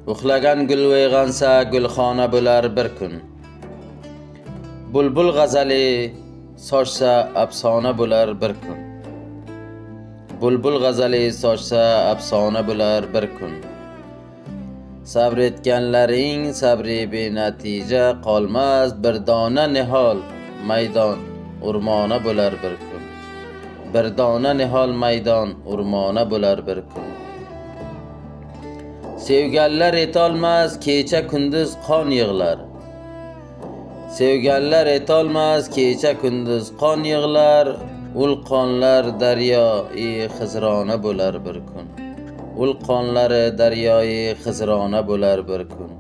Uxlagan gul uyg'onsa gulxona bo'lar bir kun. Bulbul g'azali sochsa afsona bo'lar bir kun. Bulbul g'azali sochsa afsona bo'lar bir kun. Sabretganlaring sabri benatija qolmas, bir dona nihol maydon o'rmona bo'lar bir kun. Bir dona nihol maydon o'rmona bo'lar bir kun. Sevganlar etolmas kecha kunduz qon yig'lar. Sevganlar etolmas kecha kunduz qon yig'lar. Ul qonlar daryoyi xizrona bo'lar bir kun. Ul qonlari daryoyi xizrona bo'lar bir kun.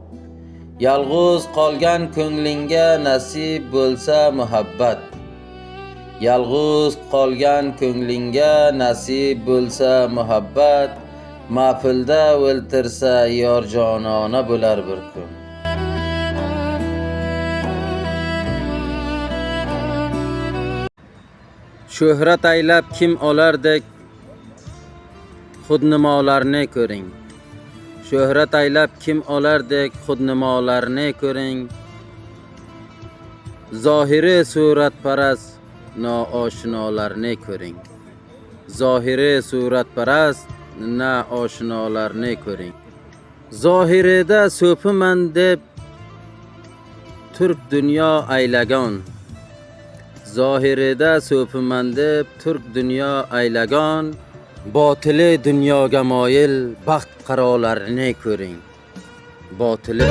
Yalg'iz qolgan ko'nglingga nasib bo'lsa muhabbat. Yalg'iz qolgan ko'nglingga nasib bo'lsa muhabbat. Mafilda o'ltirsa yor jonona bo'lar bir kun. Shuhrat aylab kim olardek xudnimolarni ko'ring. Shuhrat aylab kim olardek xudnimolarni ko'ring. Zohiri suratparast nooshnolarni ko'ring. Zohiri suratparast nooshnolarni ko'ring. Zohirida so'piman deb turk dunyo aylagan. Zohirida so'piman deb turk dunyo aylagan. Botili dunyoga moyil baxt qarorlarini ko'ring. Botili